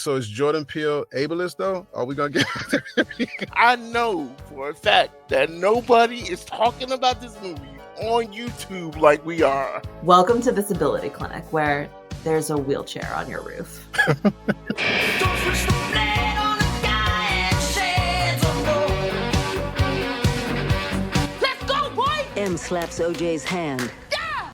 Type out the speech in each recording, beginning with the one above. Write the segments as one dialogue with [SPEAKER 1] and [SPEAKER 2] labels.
[SPEAKER 1] So is Jordan Peele ableist though? Are we gonna get?
[SPEAKER 2] I know for a fact that nobody is talking about this movie on YouTube like we are.
[SPEAKER 3] Welcome to Disability Clinic, where there's a wheelchair on your roof.
[SPEAKER 4] Let's go, boy!
[SPEAKER 5] M slaps OJ's hand.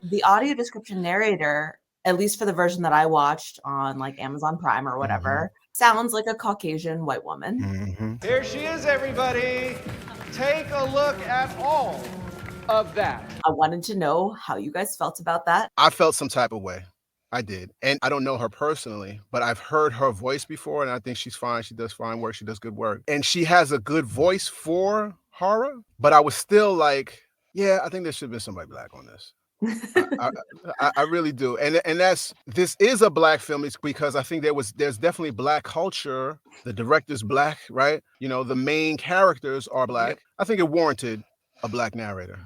[SPEAKER 3] The audio description narrator, at least for the version that I watched on like Amazon Prime or whatever, sounds like a Caucasian white woman.
[SPEAKER 6] Here she is, everybody. Take a look at all of that.
[SPEAKER 3] I wanted to know how you guys felt about that.
[SPEAKER 1] I felt some type of way. I did. And I don't know her personally, but I've heard her voice before, and I think she's fine. She does fine work. She does good work. And she has a good voice for horror, but I was still like, yeah, I think there should have been somebody black on this. I really do. And this is a black film. It's because I think there's definitely black culture. The director's black, right? You know, the main characters are black. I think it warranted a black narrator.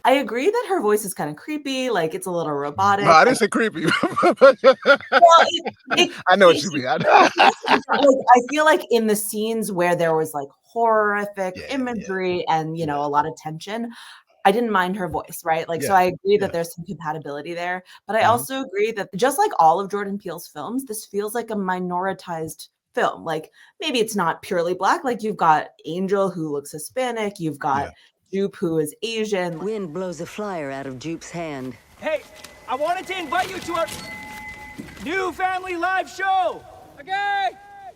[SPEAKER 3] I agree that her voice is kind of creepy, like it's a little robotic.
[SPEAKER 1] No, I didn't say creepy.
[SPEAKER 3] Well,
[SPEAKER 1] I know what you mean.
[SPEAKER 3] I feel like in the scenes where there was like horrific imagery and, you know, a lot of tension, I didn't mind her voice, right? Like, so I agree that there's some compatibility there. But I also agree that just like all of Jordan Peele's films, this feels like a minoritized film. Like maybe it's not purely black. Like you've got Angel who looks Hispanic. You've got Jupe who is Asian.
[SPEAKER 5] Wind blows a flyer out of Jupe's hand.
[SPEAKER 6] Hey, I wanted to invite you to our new family live show. Okay,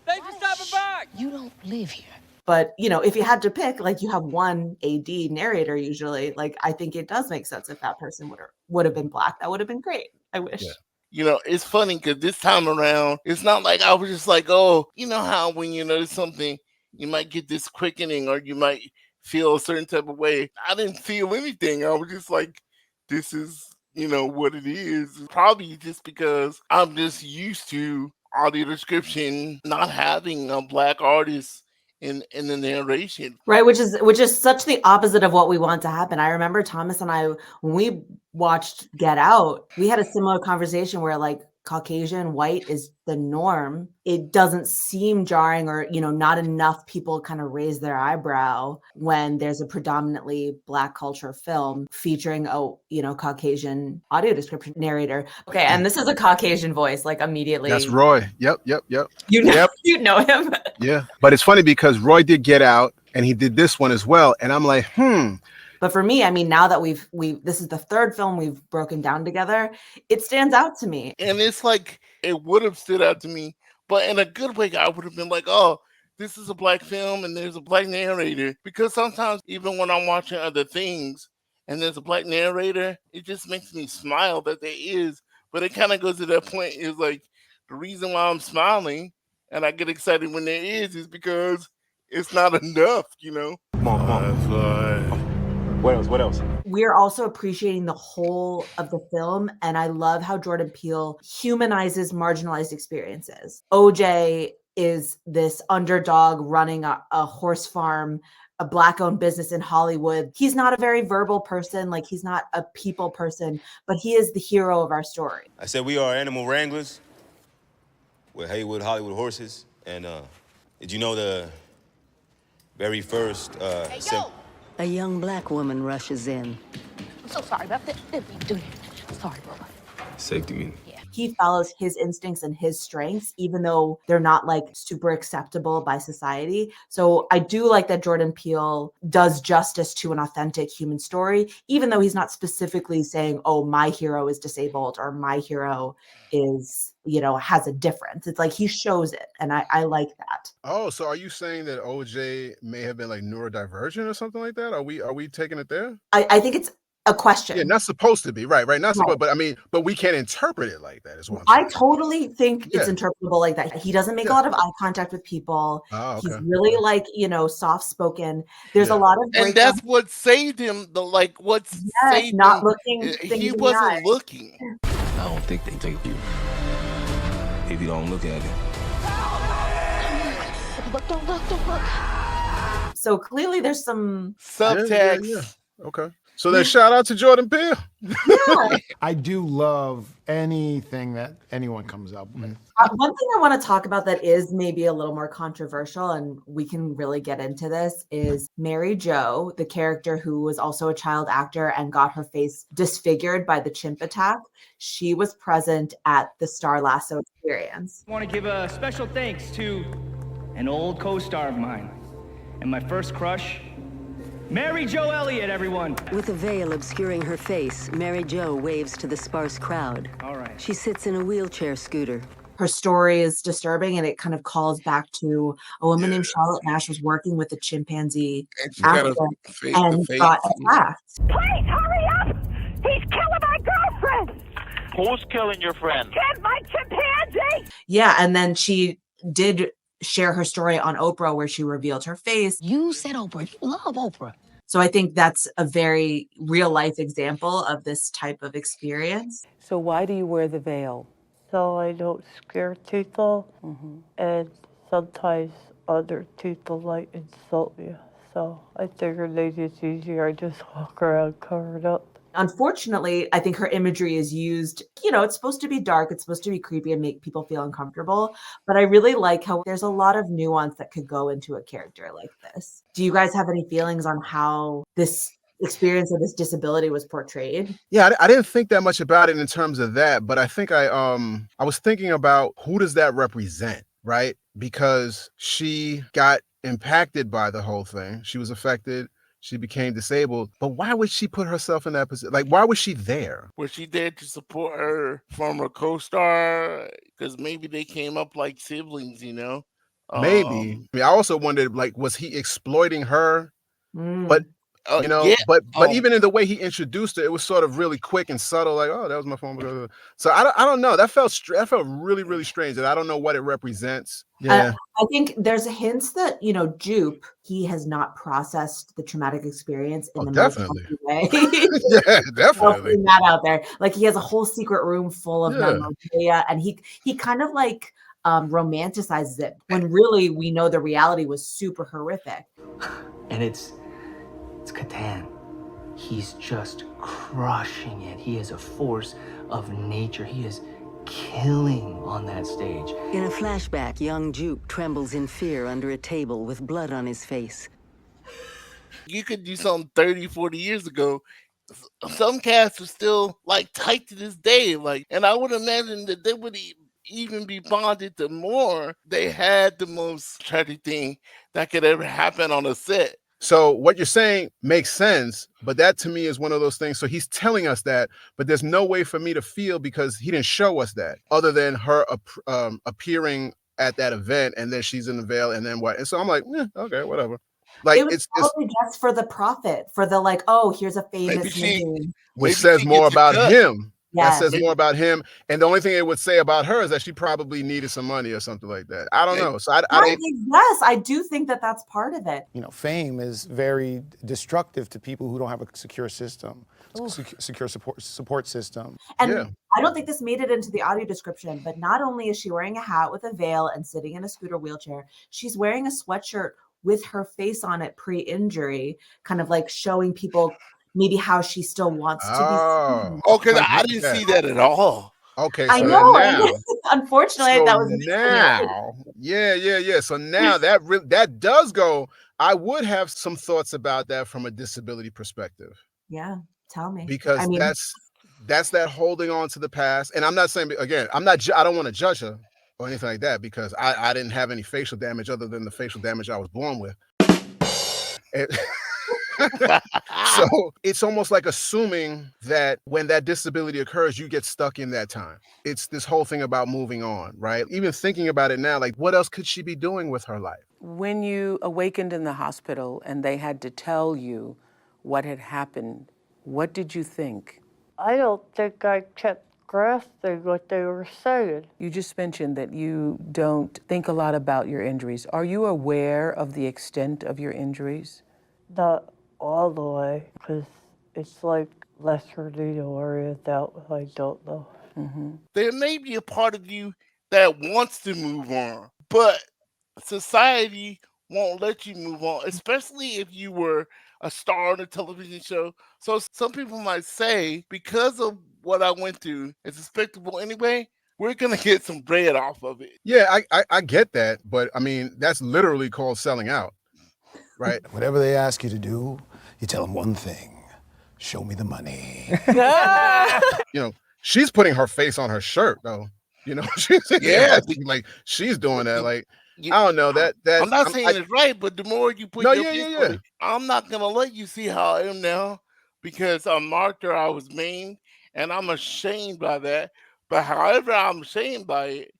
[SPEAKER 6] thanks for stopping by.
[SPEAKER 4] You don't live here.
[SPEAKER 3] But, you know, if you had to pick, like you have one AD narrator usually, like I think it does make sense if that person would have been black. That would have been great. I wish.
[SPEAKER 1] Yeah.
[SPEAKER 2] You know, it's funny because this time around, it's not like I was just like, oh, you know how when you notice something, you might get this quickening or you might feel a certain type of way. I didn't feel anything. I was just like, this is, you know, what it is. Probably just because I'm just used to audio description not having a black artist in the narration,
[SPEAKER 3] right? Which is such the opposite of what we want to happen. I remember Thomas and I, when we watched Get Out, we had a similar conversation where like Caucasian white is the norm. It doesn't seem jarring or, you know, not enough people kind of raise their eyebrow when there's a predominantly black culture film featuring a, you know, Caucasian audio description narrator. Okay. And this is a Caucasian voice, like immediately.
[SPEAKER 1] That's Roy. Yep.
[SPEAKER 3] You know, you know him.
[SPEAKER 1] Yeah. But it's funny because Roy did Get Out and he did this one as well. And I'm like,
[SPEAKER 3] But for me, I mean, now that this is the third film we've broken down together, it stands out to me.
[SPEAKER 2] And it's like, it would have stood out to me, but in a good way, I would have been like, oh, this is a black film and there's a black narrator. Because sometimes even when I'm watching other things and there's a black narrator, it just makes me smile that there is. But it kind of goes to that point is like, the reason why I'm smiling and I get excited when there is because it's not enough, you know?
[SPEAKER 7] Come on. What else?
[SPEAKER 3] We're also appreciating the whole of the film. And I love how Jordan Peele humanizes marginalized experiences. OJ is this underdog running a horse farm, a black-owned business in Hollywood. He's not a very verbal person. Like he's not a people person, but he is the hero of our story.
[SPEAKER 7] I said we are animal wranglers with Haywood Hollywood horses. And did you know the very first...
[SPEAKER 4] Hey, yo!
[SPEAKER 5] A young black woman rushes in.
[SPEAKER 4] I'm so sorry about that. Sorry, bro.
[SPEAKER 7] Safety meeting.
[SPEAKER 3] He follows his instincts and his strengths, even though they're not like super acceptable by society. So I do like that Jordan Peele does justice to an authentic human story, even though he's not specifically saying, oh, my hero is disabled or my hero is, you know, has a difference. It's like he shows it. And I like that.
[SPEAKER 1] Oh, so are you saying that OJ may have been like neurodivergent or something like that? Are we taking it there?
[SPEAKER 3] I think it's a question.
[SPEAKER 1] Yeah, not supposed to be. Right. Not supposed, but I mean, but we can't interpret it like that as well. I
[SPEAKER 3] totally think it's interpretable like that. He doesn't make a lot of eye contact with people.
[SPEAKER 1] Oh, okay.
[SPEAKER 3] He's really like, you know, soft spoken. There's a lot of
[SPEAKER 2] and that's what saved him. Saved
[SPEAKER 3] not
[SPEAKER 2] him.
[SPEAKER 3] looking.
[SPEAKER 2] He wasn't looking.
[SPEAKER 8] I don't think they take you if you don't look at it.
[SPEAKER 4] Don't look.
[SPEAKER 3] So clearly there's some
[SPEAKER 2] subtext.
[SPEAKER 1] Yeah. Okay. So then shout out to Jordan Peele.
[SPEAKER 9] I do love anything that anyone comes up with.
[SPEAKER 3] One thing I want to talk about that is maybe a little more controversial, and we can really get into this, is Mary Jo, the character who was also a child actor and got her face disfigured by the chimp attack. She was present at the Star Lasso experience.
[SPEAKER 6] I want to give a special thanks to an old co-star of mine and my first crush, Mary Jo Elliott, everyone.
[SPEAKER 5] With a veil obscuring her face, Mary Jo waves to the sparse crowd.
[SPEAKER 6] All right.
[SPEAKER 5] She sits in a wheelchair scooter.
[SPEAKER 3] Her story is disturbing, and it kind of calls back to a woman named Charlotte Nash was working with a chimpanzee
[SPEAKER 2] And she got
[SPEAKER 3] actor
[SPEAKER 2] a face
[SPEAKER 3] and
[SPEAKER 2] to face.
[SPEAKER 3] got attacked.
[SPEAKER 4] Please hurry up! He's killing my girlfriend!
[SPEAKER 10] Who's killing your friend?
[SPEAKER 4] My chimpanzee!
[SPEAKER 3] Yeah, and then she did share her story on Oprah where she revealed her face.
[SPEAKER 4] You said Oprah. You love Oprah.
[SPEAKER 3] So I think that's a very real life example of this type of experience.
[SPEAKER 11] So why do you wear the veil?
[SPEAKER 12] So I don't scare people, and sometimes other people might insult me. So I figured maybe it's easier I just walk around covered up.
[SPEAKER 3] Unfortunately, I think her imagery is used, it's supposed to be dark, it's supposed to be creepy and make people feel uncomfortable. But I really like how there's a lot of nuance that could go into a character like this. Do you guys have any feelings on how this experience of this disability was portrayed?
[SPEAKER 1] Yeah, I didn't think that much about it in terms of that, but I think I was thinking about who does that represent, right? Because she got impacted by the whole thing. She was affected. She became disabled, but why would she put herself in that position? Like, why was she there?
[SPEAKER 2] Was she there to support her former co-star? Because maybe they came up like siblings,
[SPEAKER 1] Maybe. I also wondered, like, was he exploiting her? But
[SPEAKER 2] yeah.
[SPEAKER 1] but even in the way he introduced her, it was sort of really quick and subtle. Like, oh, that was my former. So I don't know. That felt really, really strange. And I don't know what it represents. Yeah.
[SPEAKER 3] I think there's hints that, Jupe, he has not processed the traumatic experience in the
[SPEAKER 1] definitely.
[SPEAKER 3] most healthy way.
[SPEAKER 1] Yeah, definitely.
[SPEAKER 3] Putting that out there. Like, he has a whole secret room full of memorabilia, and he kind of like romanticizes it when really we know the reality was super horrific.
[SPEAKER 13] And it's Catan. He's just crushing it. He is a force of nature. He is killing on that stage.
[SPEAKER 5] In a flashback, young Jupe trembles in fear under a table with blood on his face.
[SPEAKER 2] You could do something 30, 40 years ago. Some casts are still like tight to this day. And I would imagine that they would even be bonded the more they had the most tragic thing that could ever happen on a set.
[SPEAKER 1] So what you're saying makes sense, but that to me is one of those things. So he's telling us that, but there's no way for me to feel because he didn't show us that other than her appearing at that event and then she's in the veil and then what? And so I'm like, okay, whatever. Like
[SPEAKER 3] it's probably just for the profit, for the like, oh, here's a famous name.
[SPEAKER 1] Which says more about him.
[SPEAKER 3] Yes.
[SPEAKER 1] That says more about him. And the only thing it would say about her is that she probably needed some money or something like that. I don't know. So
[SPEAKER 3] yes, I do think that that's part of it.
[SPEAKER 9] Fame is very destructive to people who don't have a secure system, secure support system.
[SPEAKER 3] And I don't think this made it into the audio description, but not only is she wearing a hat with a veil and sitting in a scooter wheelchair, she's wearing a sweatshirt with her face on it pre-injury, kind of like showing people maybe how she still wants to be seen.
[SPEAKER 2] Oh, because I didn't see that at all.
[SPEAKER 1] Okay,
[SPEAKER 3] I
[SPEAKER 1] so
[SPEAKER 3] know.
[SPEAKER 1] now,
[SPEAKER 3] Unfortunately, that was
[SPEAKER 1] now. Yeah. So now that does go. I would have some thoughts about that from a disability perspective.
[SPEAKER 3] Yeah, tell me.
[SPEAKER 1] Because that's that holding on to the past. And I'm not saying, again, I don't want to judge her or anything like that because I didn't have any facial damage other than the facial damage I was born with. So it's almost like assuming that when that disability occurs, you get stuck in that time. It's this whole thing about moving on, right? Even thinking about it now, like what else could she be doing with her life?
[SPEAKER 11] When you awakened in the hospital and they had to tell you what had happened, what did you think?
[SPEAKER 12] I don't think I kept grasping what they were saying.
[SPEAKER 11] You just mentioned that you don't think a lot about your injuries. Are you aware of the extent of your injuries?
[SPEAKER 12] Not all the way, because it's like less for me to worry about if I don't know.
[SPEAKER 2] There may be a part of you that wants to move on, but society won't let you move on, especially if you were a star on a television show. So some people might say, because of what I went through, it's respectable anyway, we're going to get some bread off of it.
[SPEAKER 1] Yeah, I get that, but I mean, that's literally called selling out, right?
[SPEAKER 8] Whatever they ask you to do, you tell them one thing. Show me the money.
[SPEAKER 1] You know, she's putting her face on her shirt, though. You know, she's
[SPEAKER 2] Yeah.
[SPEAKER 1] like she's doing that. Like, I don't know that.
[SPEAKER 2] I'm not saying it's right, but the more you put
[SPEAKER 1] No,
[SPEAKER 2] your
[SPEAKER 1] yeah,
[SPEAKER 2] face
[SPEAKER 1] yeah,
[SPEAKER 2] on it, I'm not going to let you see how I am now because I'm marked or I was maimed, and I'm ashamed by that. But however I'm ashamed by it,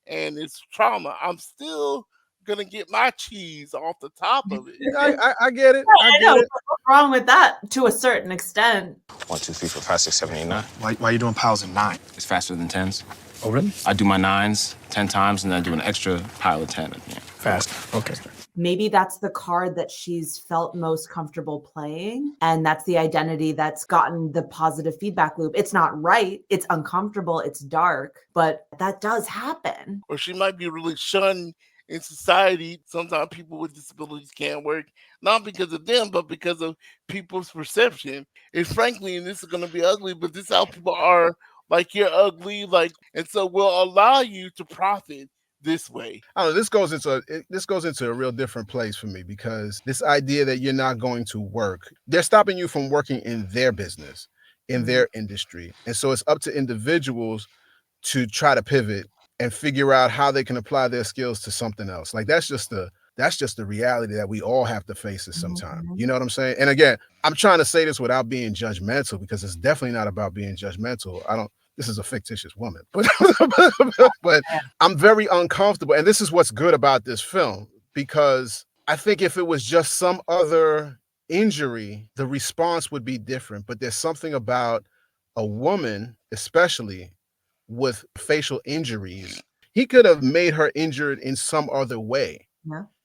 [SPEAKER 2] and it's trauma, I'm still gonna get my cheese off the top of it.
[SPEAKER 1] I get it.
[SPEAKER 3] I know. What's wrong with that to a certain extent?
[SPEAKER 14] 1, 2, 3, 4, 5, 6, 7, 8, 9.
[SPEAKER 8] Why are you doing piles of 9?
[SPEAKER 14] It's faster than 10s.
[SPEAKER 8] Oh, really?
[SPEAKER 14] I do my 9s 10 times and then I do an extra pile of 10. Yeah.
[SPEAKER 8] Fast. Okay.
[SPEAKER 3] Maybe that's the card that she's felt most comfortable playing. And that's the identity that's gotten the positive feedback loop. It's not right. It's uncomfortable. It's dark, but that does happen.
[SPEAKER 2] Or she might be really shunned in society. Sometimes people with disabilities can't work, not because of them, but because of people's perception. It's frankly, and this is going to be ugly, but this is how people are. Like, you're ugly, like, and so we'll allow you to profit this way.
[SPEAKER 1] I don't know. This goes into a real different place for me because this idea that you're not going to work, they're stopping you from working in their business, in their industry, and so it's up to individuals to try to pivot and figure out how they can apply their skills to something else. Like that's just the reality that we all have to face at some time. You know what I'm saying? And again, I'm trying to say this without being judgmental because it's definitely not about being judgmental. This is a fictitious woman, but I'm very uncomfortable. And this is what's good about this film, because I think if it was just some other injury, the response would be different. But there's something about a woman, especially with facial injuries, he could have made her injured in some other way.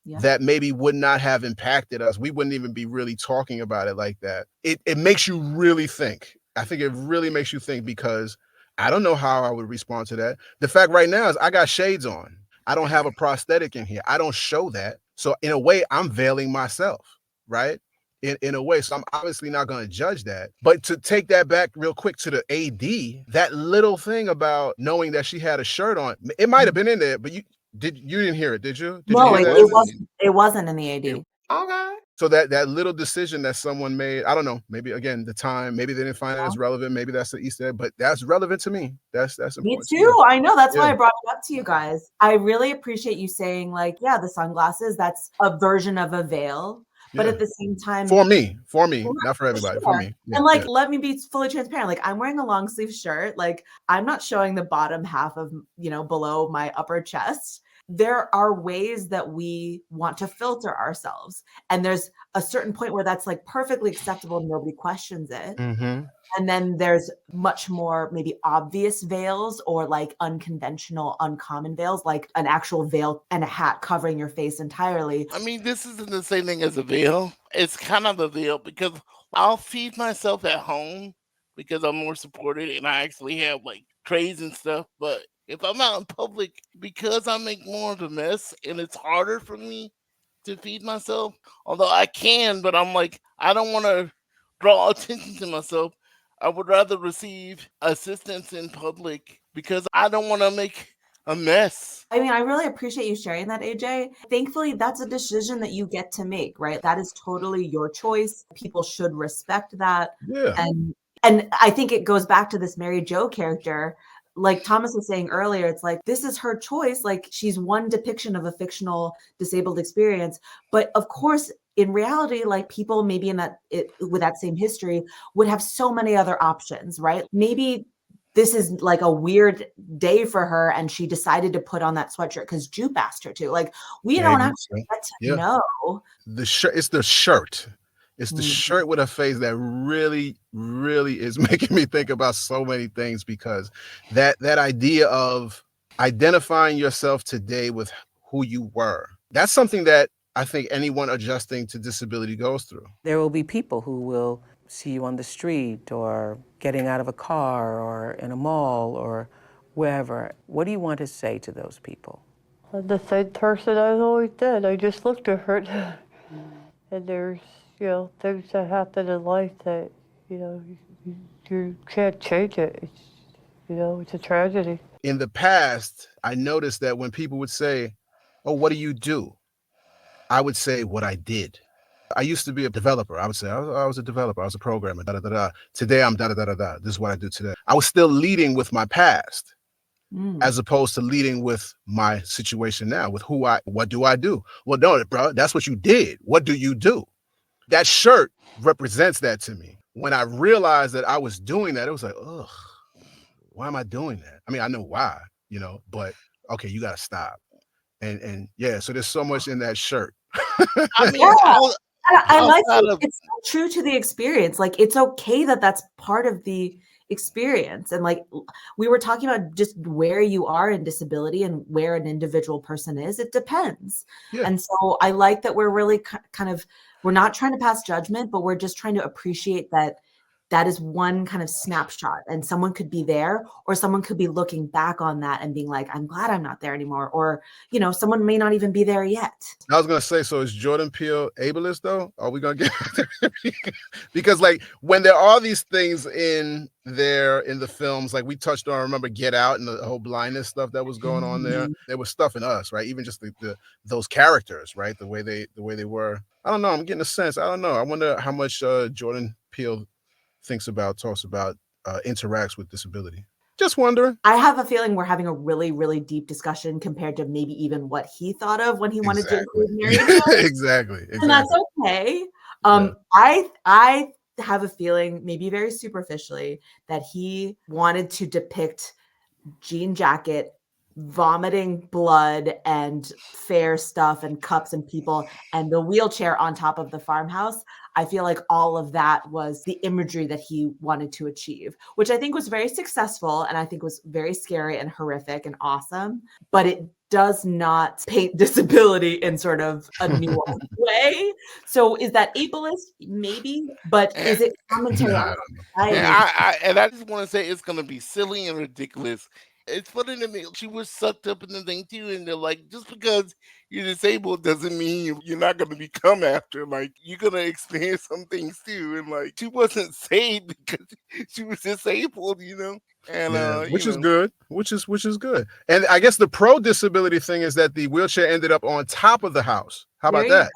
[SPEAKER 3] Yeah.
[SPEAKER 1] That maybe would not have impacted us. We wouldn't even be really talking about it like that. It makes you really think. I think it really makes you think because I don't know how I would respond to that. The fact right now is I got shades on. I don't have a prosthetic in here. I don't show that. So in a way, I'm veiling myself, right? In a way. So I'm obviously not going to judge that. But to take that back real quick to the AD, that little thing about knowing that she had a shirt on, it might have been in there, but you didn't hear it, did you? Did
[SPEAKER 3] No,
[SPEAKER 1] you hear that?
[SPEAKER 3] it wasn't in the AD.
[SPEAKER 2] Okay.
[SPEAKER 1] So that little decision that someone made, I don't know, maybe again, the time, maybe they didn't find it as relevant, maybe that's the Easter egg, but that's relevant to me. That's important.
[SPEAKER 3] Me too. I know. That's why
[SPEAKER 1] Yeah.
[SPEAKER 3] I brought it up to you guys. I really appreciate you saying, like, yeah, the sunglasses, that's a version of a veil. But
[SPEAKER 1] Yeah.
[SPEAKER 3] at the same time,
[SPEAKER 1] For me, not for everybody, for
[SPEAKER 3] sure.
[SPEAKER 1] me. Yeah,
[SPEAKER 3] And like,
[SPEAKER 1] yeah.
[SPEAKER 3] let me be fully transparent. Like, I'm wearing a long sleeve shirt. Like, I'm not showing the bottom half of, below my upper chest. There are ways that we want to filter ourselves. And there's a certain point where that's like perfectly acceptable and nobody questions it.
[SPEAKER 1] Mm-hmm.
[SPEAKER 3] And then there's much more maybe obvious veils or like unconventional, uncommon veils, like an actual veil and a hat covering your face entirely.
[SPEAKER 2] I mean, this isn't the same thing as a veil. It's kind of a veil because I'll feed myself at home because I'm more supported and I actually have like trays and stuff. But if I'm out in public, because I make more of a mess and it's harder for me to feed myself, although I can, but I'm like, I don't want to draw attention to myself. I would rather receive assistance in public because I don't want to make a mess.
[SPEAKER 3] I mean, I really appreciate you sharing that, AJ. Thankfully, that's a decision that you get to make, right? That is totally your choice. People should respect that.
[SPEAKER 1] Yeah.
[SPEAKER 3] And I think it goes back to this Mary Jo character. Like Thomas was saying earlier, it's like, this is her choice. Like, she's one depiction of a fictional disabled experience. But of course, in reality, like, people maybe with that same history would have so many other options, right? Maybe this is like a weird day for her and she decided to put on that sweatshirt because Jupe asked her to. Like, we don't actually get to know.
[SPEAKER 1] The shirt, it's the shirt. It's the shirt with a face that really, really is making me think about so many things, because that idea of identifying yourself today with who you were, that's something that I think anyone adjusting to disability goes through.
[SPEAKER 11] There will be people who will see you on the street or getting out of a car or in a mall or wherever. What do you want to say to those people?
[SPEAKER 12] The same person I always did. I just looked at her. And there's, things that happen in life that, you can't change it. It's a tragedy.
[SPEAKER 1] In the past, I noticed that when people would say, "Oh, what do you do?" I would say what I did. I used to be a developer. I would say I was a developer. I was a programmer. Da da da da. Today I'm da da da da da. This is what I do today. I was still leading with my past, as opposed to leading with my situation now, with what do I do? Well, no, bro, that's what you did. What do you do? That shirt represents that to me. When I realized that I was doing that, it was like, ugh, why am I doing that? I mean, I know why, but okay, you gotta stop. And yeah, so there's so much in that shirt.
[SPEAKER 2] I mean,
[SPEAKER 3] I like it. It's so true to the experience. Like, it's okay that that's part of the experience. And like, we were talking about just where you are in disability and where an individual person is. It depends.
[SPEAKER 1] Yeah.
[SPEAKER 3] And so I like that we're really kind of, we're not trying to pass judgment, but we're just trying to appreciate that that is one kind of snapshot, and someone could be there, or someone could be looking back on that and being like, I'm glad I'm not there anymore. Or, someone may not even be there yet.
[SPEAKER 1] I was going to say, so is Jordan Peele ableist though? Are we going to get because like when there are these things in the films, like we touched on, remember Get Out and the whole blindness stuff that was going on there. There was stuff in Us, right? Even just those characters, right? The way they were. I don't know. I'm getting a sense. I don't know. I wonder how much Jordan Peele talks about, interacts with disability. Just wondering.
[SPEAKER 3] I have a feeling we're having a really, really deep discussion compared to maybe even what he thought of when he wanted to include Mary.
[SPEAKER 1] Exactly.
[SPEAKER 3] And that's okay. I have a feeling, maybe very superficially, that he wanted to depict Jean Jacket vomiting blood and fair stuff and cups and people and the wheelchair on top of the farmhouse. I feel like all of that was the imagery that he wanted to achieve, which I think was very successful, and I think was very scary and horrific and awesome, but it does not paint disability in sort of a nuanced way. So is that ableist? Maybe, but is it commentary on society?
[SPEAKER 2] And I just want to say it's going to be silly and ridiculous. It's funny to me. She was sucked up in the thing too, and they're like, just because you're disabled doesn't mean you're not going to become after. Like, you're going to experience some things too. And like, she wasn't saved because she was disabled, And
[SPEAKER 1] which is good. Which is good. And I guess the pro disability thing is that the wheelchair ended up on top of the house. How about that?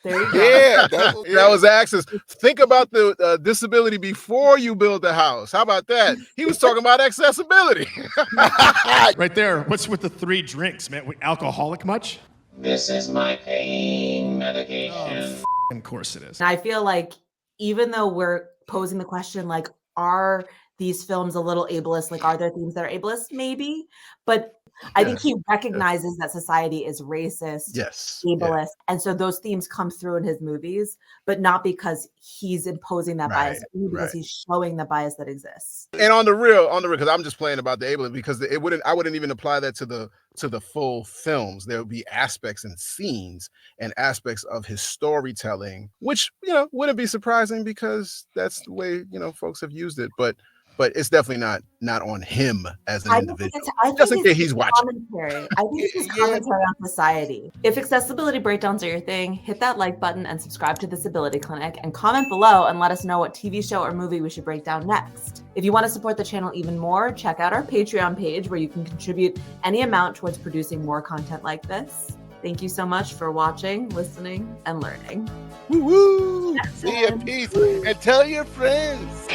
[SPEAKER 3] There you go.
[SPEAKER 1] Yeah, that was access. Think about the disability before you build the house. How about that? He was talking about accessibility.
[SPEAKER 15] Right there. What's with the 3 drinks, man? Alcoholic much?
[SPEAKER 16] This is my pain medication.
[SPEAKER 15] Of course it is.
[SPEAKER 3] And I feel like even though we're posing the question, like, are these films a little ableist? Like, are there themes that are ableist? Maybe. But I think he recognizes that society is racist, ableist. And so those themes come through in his movies, but not because he's imposing that bias, because he's showing the bias that exists.
[SPEAKER 1] And on the real, because I'm just playing about the ableist, because I wouldn't even apply that to the full films. There would be aspects and scenes and aspects of his storytelling, which, wouldn't be surprising because that's the way, folks have used it. But it's definitely not on him as an individual. Just in case he's watching.
[SPEAKER 3] I think it's commentary on society. If accessibility breakdowns are your thing, hit that like button and subscribe to Disability Clinic, and comment below and let us know what TV show or movie we should break down next. If you want to support the channel even more, check out our Patreon page where you can contribute any amount towards producing more content like this. Thank you so much for watching, listening, and learning.
[SPEAKER 2] Woo-woo! See ya, peace, and tell your friends.